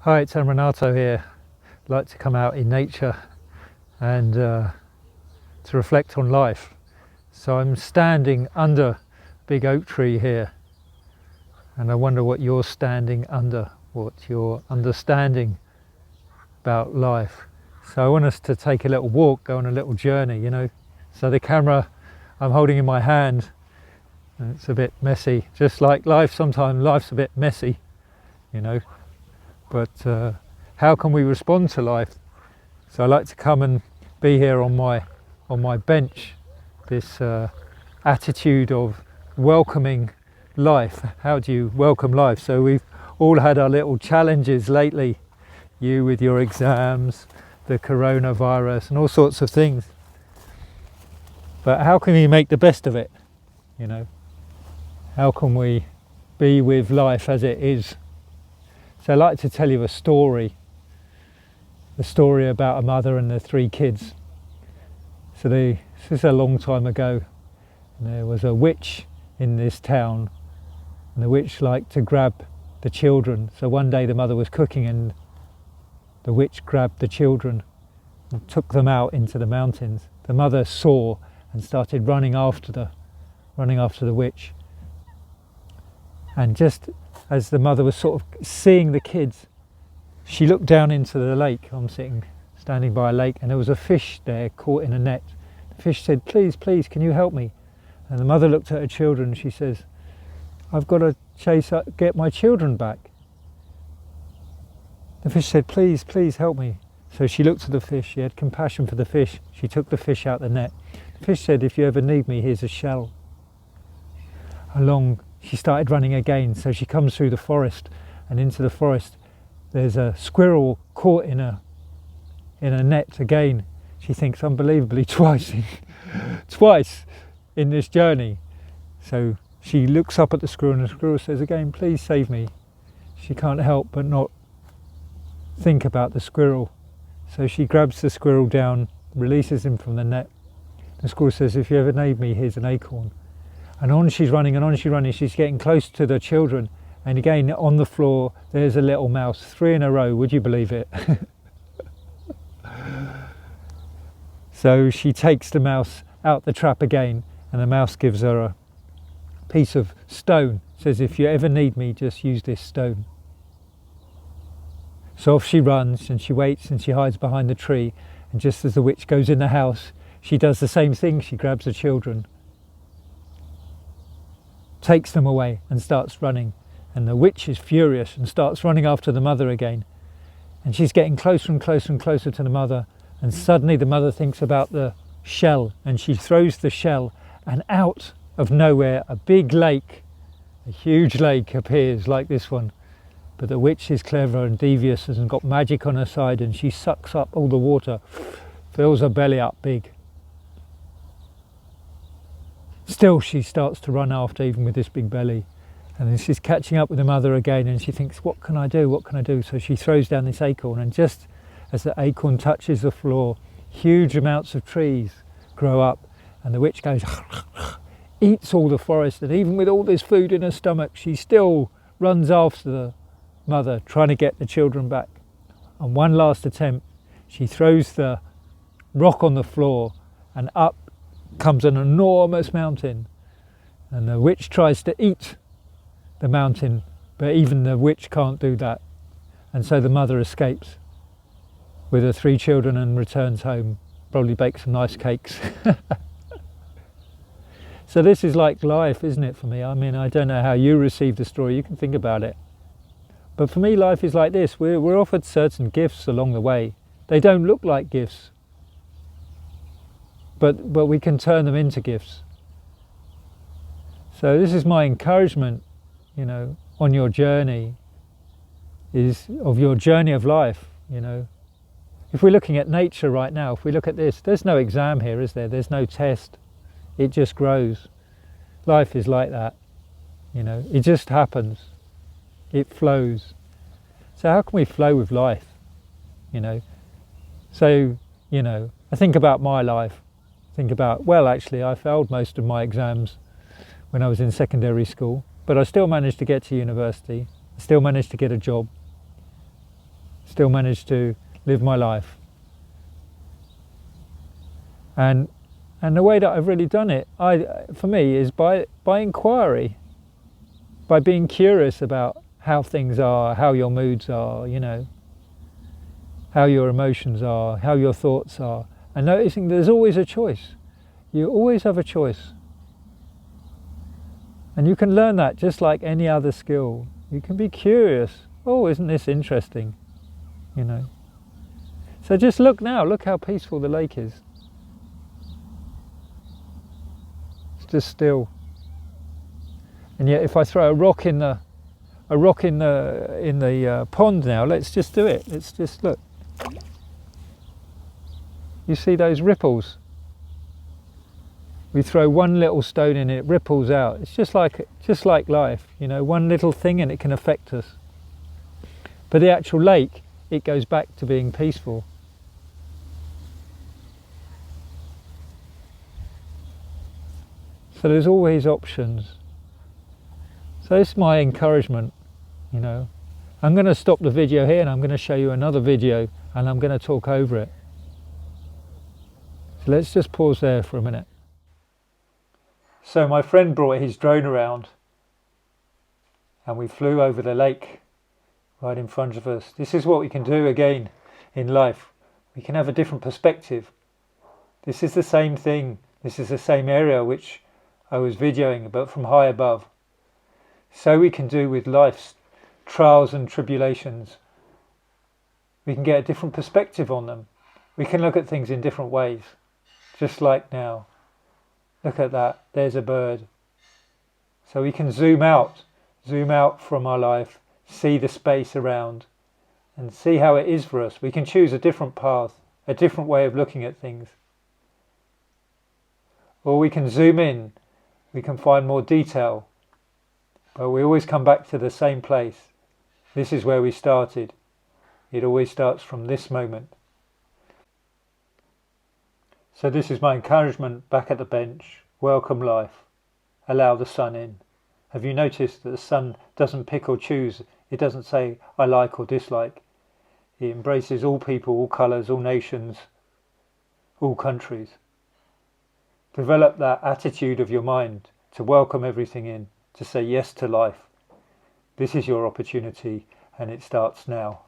Hi, it's Renato here. I'd like to come out in nature and to reflect on life. So I'm standing under a big oak tree here, and I wonder what you're standing under, what you're understanding about life. So I want us to take a little walk, go on a little journey, So the camera I'm holding in my hand, and it's a bit messy, just like life. Sometimes life's a bit messy, but how can we respond to life? So I like to come and be here on my bench, this attitude of welcoming life. How do you welcome life? So we've all had our little challenges lately, you with your exams, the coronavirus and all sorts of things. But how can we make the best of it? How can we be with life as it is? So I'd like to tell you a story about a mother and their 3 kids. So this is a long time ago. There was a witch in this town, and the witch liked to grab the children. So one day the mother was cooking and the witch grabbed the children and took them out into the mountains. The mother saw and started running after the witch. And just as the mother was sort of seeing the kids, she looked down into the lake. I'm standing by a lake, and there was a fish there caught in a net. The fish said, please, can you help me? And the mother looked at her children and she says, I've got to get my children back. The fish said, please help me. So she looked at the fish, she had compassion for the fish. She took the fish out the net. The fish said, if you ever need me, here's a shell. She started running again, so she comes through the forest, and into the forest there's a squirrel caught in a net again. She thinks, unbelievably, twice in this journey. So she looks up at the squirrel, and the squirrel says again, please save me. She can't help but not think about the squirrel. So she grabs the squirrel down, releases him from the net. The squirrel says, if you ever need me, here's an acorn. And on she's running, she's getting close to the children. And again, on the floor, there's a little mouse, 3 in a row, would you believe it? So she takes the mouse out the trap again, and the mouse gives her a piece of stone. Says, if you ever need me, just use this stone. So off she runs, and she waits, and she hides behind the tree. And just as the witch goes in the house, she does the same thing. She grabs the children, takes them away, and starts running. And the witch is furious and starts running after the mother again. And she's getting closer and closer and closer to the mother. And suddenly the mother thinks about the shell, and she throws the shell, and out of nowhere a big lake, a huge lake, appears like this one. But the witch is clever and devious and got magic on her side, and she sucks up all the water, fills her belly up big. Still she starts to run after, even with this big belly. And then she's catching up with the mother again, and she thinks, what can I do? So she throws down this acorn, and just as the acorn touches the floor, huge amounts of trees grow up, and the witch goes, eats all the forest, and even with all this food in her stomach, she still runs after the mother, trying to get the children back. On one last attempt, she throws the rock on the floor, and up comes an enormous mountain, and the witch tries to eat the mountain, but even the witch can't do that, and so the mother escapes with her 3 children and returns home, probably bakes some nice cakes. So this is like life, isn't it, for me? I mean, I don't know how you receive the story, you can think about it, but for me life is like this. We're offered certain gifts along the way. They don't look like gifts, but we can turn them into gifts. So this is my encouragement, on your journey, is of your journey of life. If we're looking at nature right now, if we look at this, there's no exam here, is there? There's no test. It just grows. Life is like that. It just happens. It flows. So how can we flow with life? So I think about my life. Actually I failed most of my exams when I was in secondary school, but I still managed to get to university. I still managed to get a job. still manage to live my life. And the way that I've really done it, for me, is by inquiry, by being curious about how things are, how your moods are, you know, how your emotions are, how your thoughts are, and noticing there's always a choice. You always have a choice. And you can learn that just like any other skill. You can be curious. Oh, isn't this interesting? You know. So just look now, look how peaceful the lake is. It's just still. And yet if I throw a rock in the pond now, let's just do it. Let's just look. You see those ripples? We throw one little stone in, it ripples out. It's just like life, you know, one little thing and it can affect us. But the actual lake, it goes back to being peaceful. So there's always options. So it's my encouragement, you know. I'm going to stop the video here and I'm going to show you another video and I'm going to talk over it. So let's just pause there for a minute. So my friend brought his drone around and we flew over the lake right in front of us. This is what we can do again in life. We can have a different perspective. This is the same thing. This is the same area which I was videoing, but from high above. So we can do with life's trials and tribulations. We can get a different perspective on them. We can look at things in different ways. Just like now. Look at that, there's a bird. So we can zoom out from our life, see the space around and see how it is for us. We can choose a different path, a different way of looking at things. Or we can zoom in, we can find more detail, but we always come back to the same place. This is where we started. It always starts from this moment. So this is my encouragement back at the bench. Welcome life. Allow the sun in. Have you noticed that the sun doesn't pick or choose? It doesn't say I like or dislike. It embraces all people, all colours, all nations, all countries. Develop that attitude of your mind to welcome everything in, to say yes to life. This is your opportunity and it starts now.